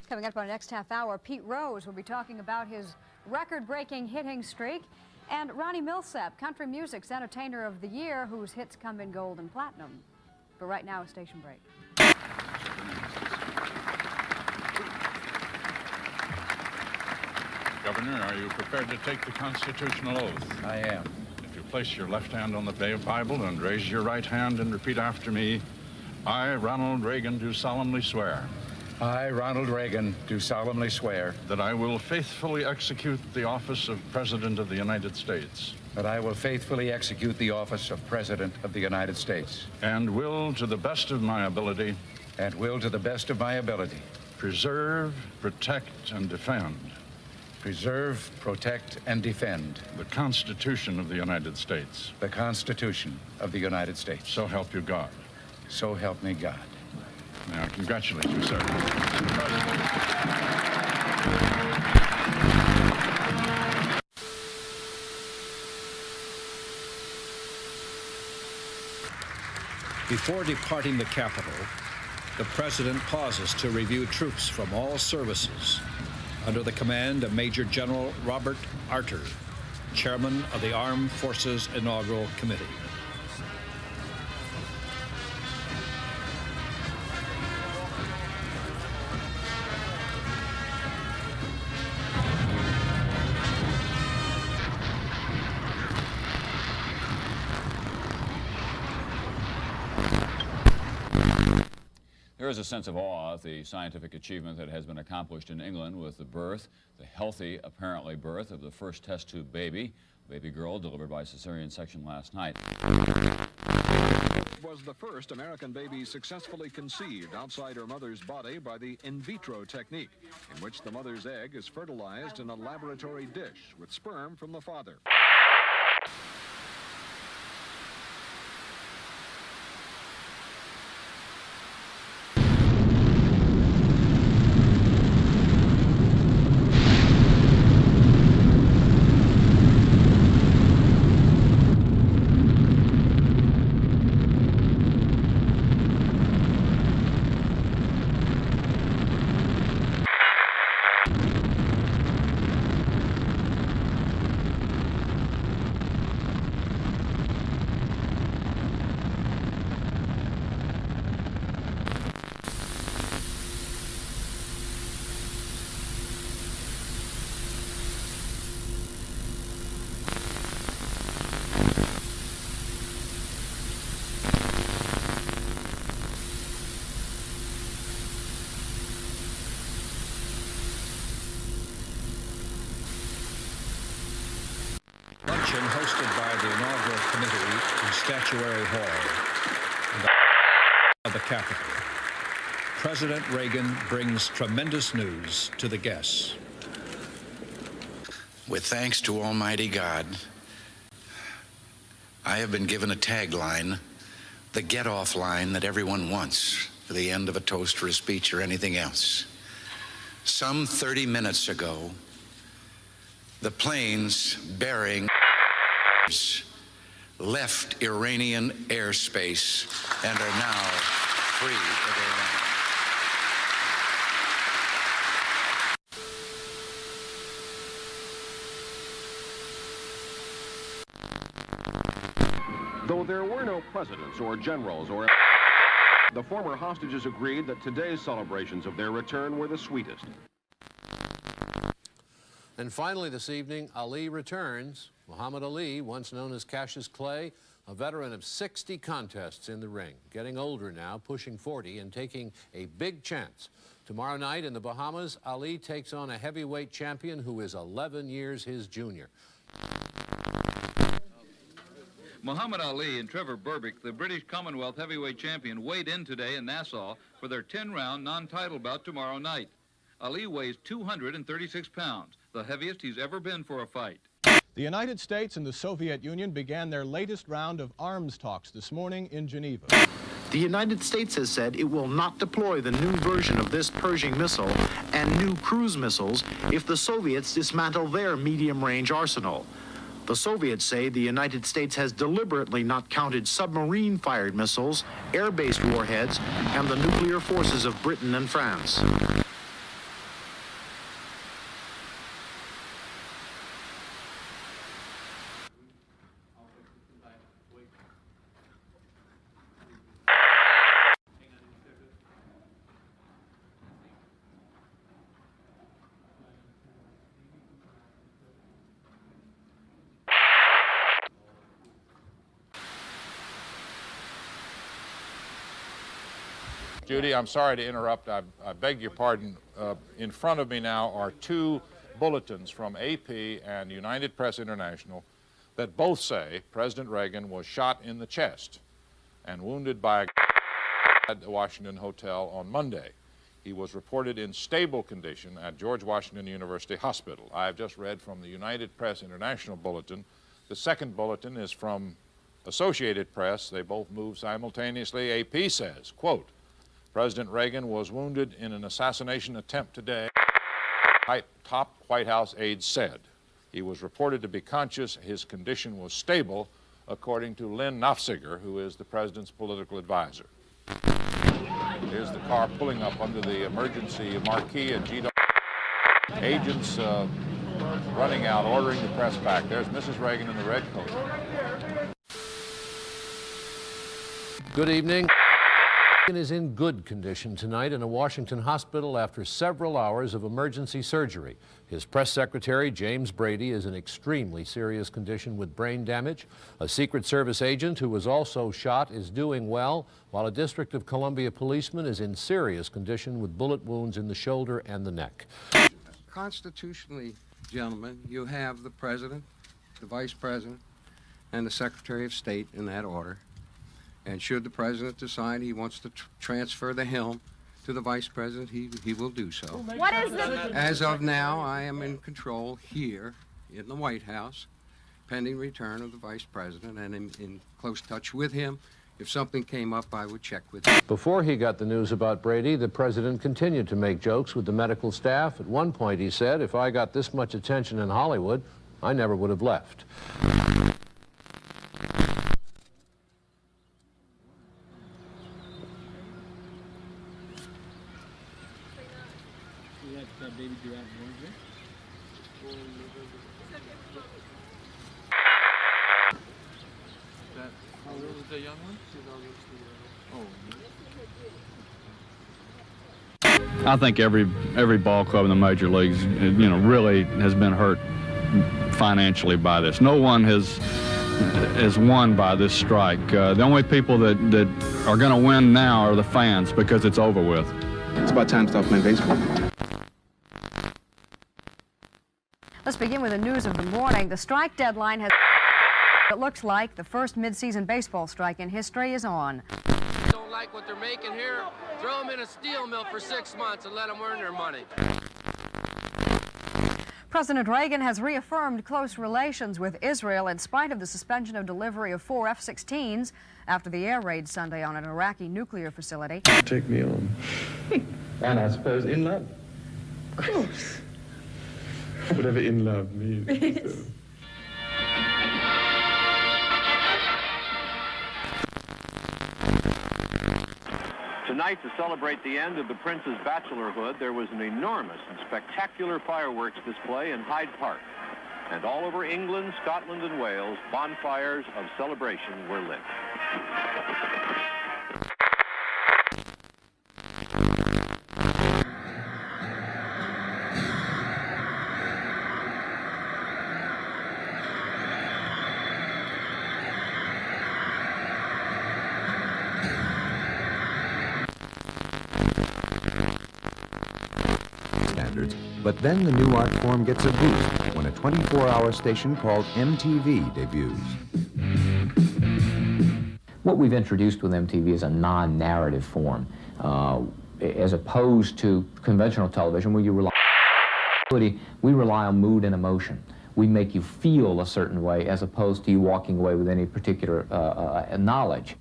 Coming up on the next half hour, Pete Rose will be talking about his record-breaking hitting streak, and Ronnie Millsap, country music's entertainer of the year, whose hits come in gold and platinum. But right now, a station break. Governor, are you prepared to take the constitutional oath? I am. If you place your left hand on the Bible and raise your right hand and repeat after me, I, Ronald Reagan, do solemnly swear. I, Ronald Reagan, do solemnly swear that I will faithfully execute the office of President of the United States. that I will faithfully execute the office of President of the United States. And will, to the best of my ability, preserve, protect, and defend. Preserve, protect, and defend. The Constitution of the United States. The Constitution of the United States. So help you God. So help me God. Now, I congratulate you, sir. Before departing the Capitol, the President pauses to review troops from all services under the command of Major General Robert Arter, Chairman of the Armed Forces Inaugural Committee. There is a sense of awe at the scientific achievement that has been accomplished in England with the birth, the healthy, apparently, birth of the first test tube baby, a baby girl delivered by cesarean section last night. Was the first American baby successfully conceived outside her mother's body by the in vitro technique, in which the mother's egg is fertilized in a laboratory dish with sperm from the father. Luncheon hosted by the inaugural committee in Statuary Hall of the Capitol. President Reagan brings tremendous news to the guests. With thanks to Almighty God, I have been given a tagline, the get-off line that everyone wants for the end of a toast or a speech or anything else. Some 30 minutes ago, the planes bearing left Iranian airspace and are now free of Iran. Though there were no presidents or generals or the former hostages agreed that today's celebrations of their return were the sweetest. And finally this evening, Ali returns. Muhammad Ali, once known as Cassius Clay, a veteran of 60 contests in the ring, getting older now, pushing 40, and taking a big chance. Tomorrow night in the Bahamas, Ali takes on a heavyweight champion who is 11 years his junior. Muhammad Ali and Trevor Berbick, the British Commonwealth heavyweight champion, weighed in today in Nassau for their 10-round non-title bout tomorrow night. Ali weighs 236 pounds, the heaviest he's ever been for a fight. The United States and the Soviet Union began their latest round of arms talks this morning in Geneva. The United States has said it will not deploy the new version of this Pershing missile and new cruise missiles if the Soviets dismantle their medium-range arsenal. The Soviets say the United States has deliberately not counted submarine-fired missiles, air-based warheads, and the nuclear forces of Britain and France. Judy, I'm sorry to interrupt. I beg your pardon. In front of me now are two bulletins from AP and United Press International that both say President Reagan was shot in the chest and wounded by a at the Washington Hotel on Monday. He was reported in stable condition at George Washington University Hospital. I've just read from the United Press International bulletin. The second bulletin is from Associated Press. They both move simultaneously. AP says, quote, President Reagan was wounded in an assassination attempt today, top White House aides said. He was reported to be conscious. His condition was stable, according to Lynn Nofziger, who is the president's political advisor. Here's the car pulling up under the emergency marquee at GW. Agents running out, ordering the press back. There's Mrs. Reagan in the red coat. Good evening. Reagan is in good condition tonight in a Washington hospital after several hours of emergency surgery. His press secretary, James Brady, is in extremely serious condition with brain damage. A Secret Service agent who was also shot is doing well, while a District of Columbia policeman is in serious condition with bullet wounds in the shoulder and the neck. Constitutionally, gentlemen, you have the President, the Vice President, and the Secretary of State in that order. And should the President decide he wants to transfer the helm to the Vice President, he will do so. What is the... As of now, I am in control here in the White House, pending return of the Vice President, and in close touch with him. If something came up, I would check with him. Before he got the news about Brady, the President continued to make jokes with the medical staff. At one point, he said, if I got this much attention in Hollywood, I never would have left. I think every ball club in the major leagues, really has been hurt financially by this. No one has won by this strike. The only people that are going to win now are the fans because it's over with. It's about time to stop playing baseball. Let's begin with the news of the morning. The strike deadline has... It looks like the first mid-season baseball strike in history is on. Don't like what they're making here, throw them in a steel mill for 6 months and let them earn their money. President Reagan has reaffirmed close relations with Israel in spite of the suspension of delivery of 4 F-16s after the air raid Sunday on an Iraqi nuclear facility. Take me on. And I suppose in love. Of course. Whatever in love means. Yes. Tonight, to celebrate the end of the Prince's bachelorhood, there was an enormous and spectacular fireworks display in Hyde Park. And all over England, Scotland, and Wales, bonfires of celebration were lit. But then the new art form gets a boost when a 24-hour station called MTV debuts. What we've introduced with MTV is a non-narrative form, as opposed to conventional television where you rely on mood and emotion. We make you feel a certain way as opposed to you walking away with any particular knowledge.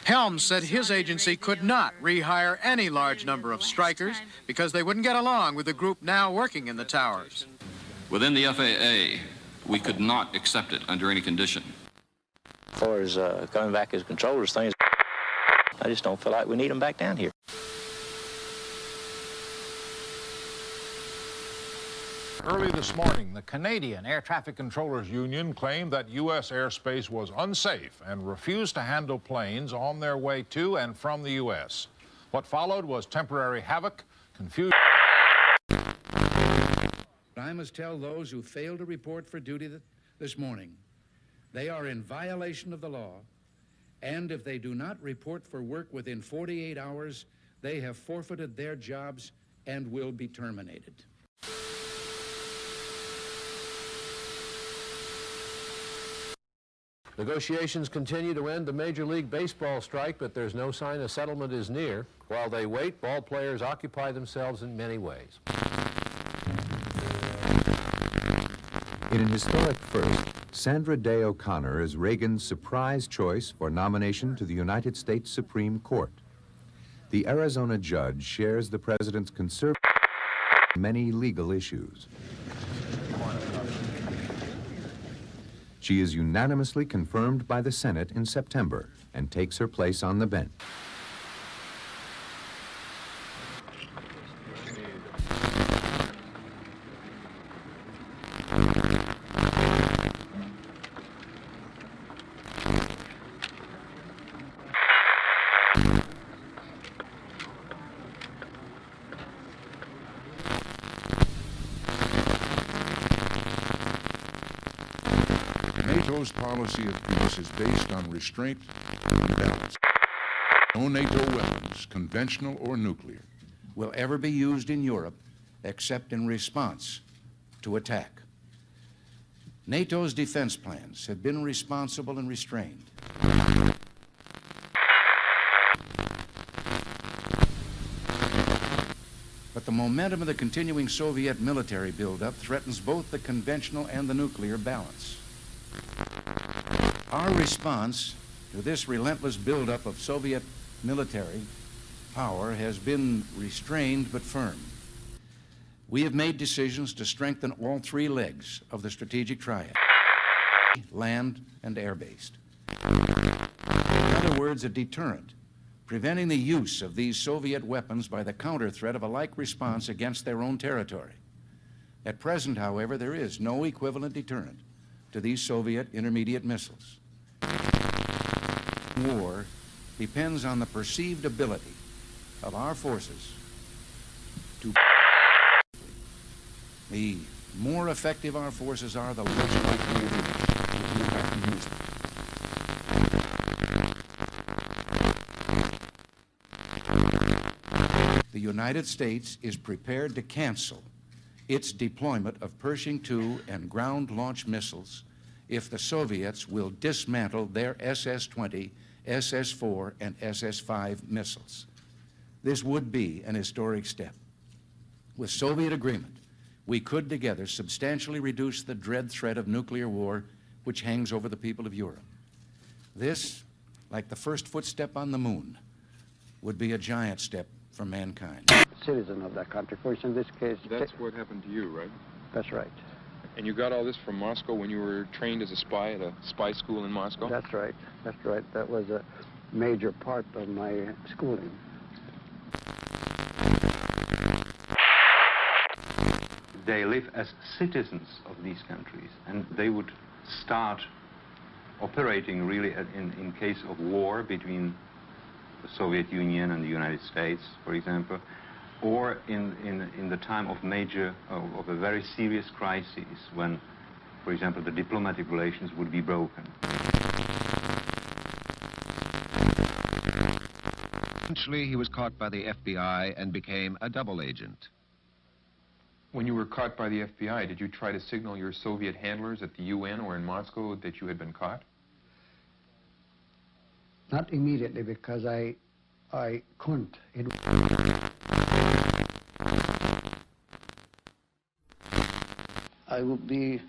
Helms said his agency could not rehire any large number of strikers because they wouldn't get along with the group now working in the towers. Within the FAA, we could not accept it under any condition. As far as coming back as controllers, things, I just don't feel like we need them back down here. Early this morning, the Canadian Air Traffic Controllers Union claimed that U.S. airspace was unsafe and refused to handle planes on their way to and from the U.S. What followed was temporary havoc, confusion. I must tell those who failed to report for duty this morning, they are in violation of the law, And if they do not report for work within 48 hours, they have forfeited their jobs and will be terminated. Negotiations continue to end the Major League Baseball strike, but there's no sign a settlement is near. While they wait, ball players occupy themselves in many ways. In an historic first, Sandra Day O'Connor is Reagan's surprise choice for nomination to the United States Supreme Court. The Arizona judge shares the president's conservative on many legal issues. She is unanimously confirmed by the Senate in September and takes her place on the bench. NATO's policy of peace is based on restraint and balance. No NATO weapons, conventional or nuclear, will ever be used in Europe except in response to attack. NATO's defense plans have been responsible and restrained. But the momentum of the continuing Soviet military buildup threatens both the conventional and the nuclear balance. Our response to this relentless buildup of Soviet military power has been restrained but firm. We have made decisions to strengthen all three legs of the strategic triad: land and air-based. In other words, a deterrent, preventing the use of these Soviet weapons by the counter threat of a like response against their own territory. At present, however, there is no equivalent deterrent to these Soviet intermediate missiles. War depends on the perceived ability of our forces to. The more effective our forces are, the less likely it is to have to use them. The United States is prepared to cancel its deployment of Pershing II and ground-launched missiles if the Soviets will dismantle their SS-20, SS-4, and SS-5 missiles. This would be an historic step. With Soviet agreement, we could together substantially reduce the dread threat of nuclear war which hangs over the people of Europe. This, like the first footstep on the moon, would be a giant step for mankind. Citizen of that country, for instance, in this case... That's what happened to you, right? That's right. And you got all this from Moscow when you were trained as a spy at a spy school in Moscow? That's right. That's right. That was a major part of my schooling. They live as citizens of these countries, and they would start operating really in case of war between the Soviet Union and the United States, for example, or in the time of of a very serious crisis when, for example, the diplomatic relations would be broken. Eventually, he was caught by the FBI and became a double agent. When you were caught by the FBI, did you try to signal your Soviet handlers at the UN or in Moscow that you had been caught? Not immediately, because I couldn't. I would be,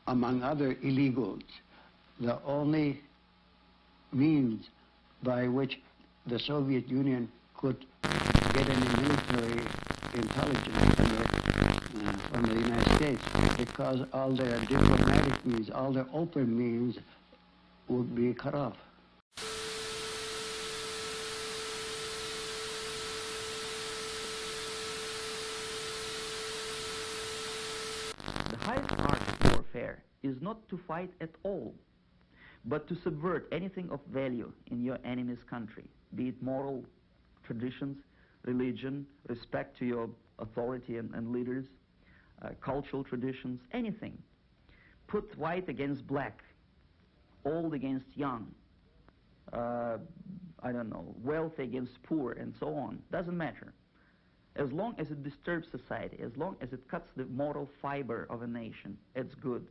among other illegals, the only means by which the Soviet Union could get any military intelligence from the United States, because all their diplomatic means, all their open means would be cut off. The highest art of warfare is not to fight at all, but to subvert anything of value in your enemy's country, be it moral traditions, religion, respect to your authority and leaders, cultural traditions, anything. Put white against black old against young, I don't know, wealthy against poor, and so on. Doesn't matter. As long as it disturbs society, as long as it cuts the moral fiber of a nation, it's good.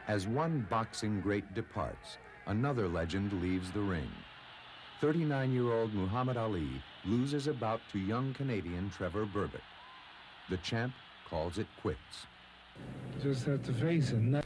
As one boxing great departs, another legend leaves the ring. 39-year-old Muhammad Ali loses a bout to young Canadian Trevor Burbitt. The champ calls it quits. Just have to face it.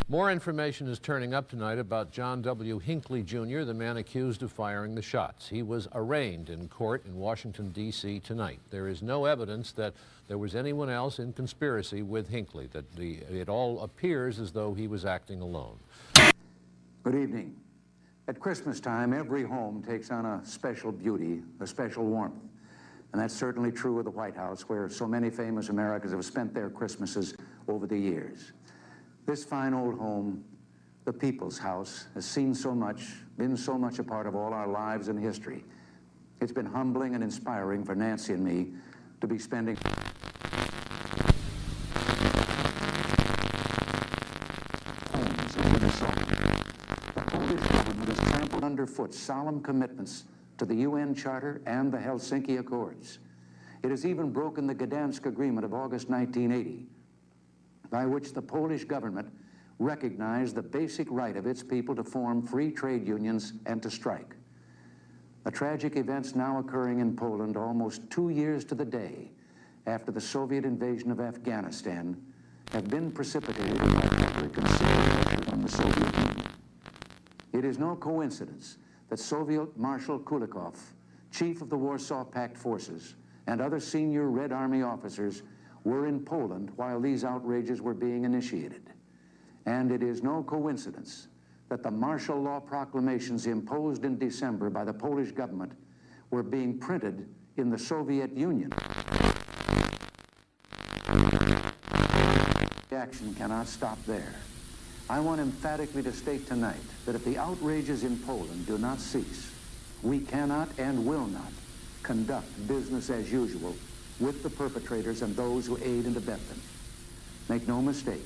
More information is turning up tonight about John W. Hinckley, Jr., the man accused of firing the shots. He was arraigned in court in Washington, D.C. tonight. There is no evidence that there was anyone else in conspiracy with Hinckley, that it all appears as though he was acting alone. Good evening. At Christmas time, every home takes on a special beauty, a special warmth. And that's certainly true of the White House, where so many famous Americans have spent their Christmases over the years. This fine old home, the People's House, has seen so much, been so much a part of all our lives and history. It's been humbling and inspiring for Nancy and me to be spending homes of Minnesota. The Polish government has trampled underfoot solemn commitments to the UN Charter and the Helsinki Accords. It has even broken the Gdansk Agreement of August 1980, by which the Polish government recognized the basic right of its people to form free trade unions and to strike. The tragic events now occurring in Poland almost 2 years to the day after the Soviet invasion of Afghanistan have been precipitated by public and civil pressure on the Soviet Union. It is no coincidence that Soviet Marshal Kulikov, chief of the Warsaw Pact forces, and other senior Red Army officers were in Poland while these outrages were being initiated. And it is no coincidence that the martial law proclamations imposed in December by the Polish government were being printed in the Soviet Union. The action cannot stop there. I want emphatically to state tonight that if the outrages in Poland do not cease, we cannot and will not conduct business as usual with the perpetrators and those who aid and abet them. Make no mistake,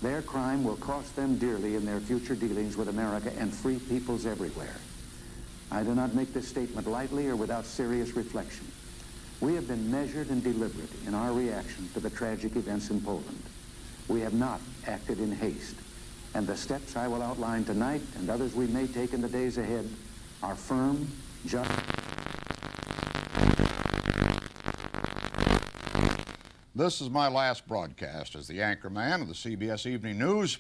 their crime will cost them dearly in their future dealings with America and free peoples everywhere. I do not make this statement lightly or without serious reflection. We have been measured and deliberate in our reaction to the tragic events in Poland. We have not acted in haste, and the steps I will outline tonight and others we may take in the days ahead are firm, just. This is my last broadcast as the anchorman of the CBS Evening News.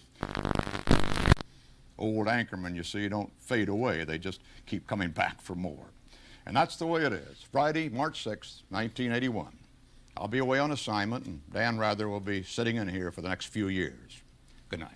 Old anchormen, you see, don't fade away. They just keep coming back for more. And that's the way it is. Friday, March 6th, 1981. I'll be away on assignment, and Dan Rather will be sitting in here for the next few years. Good night.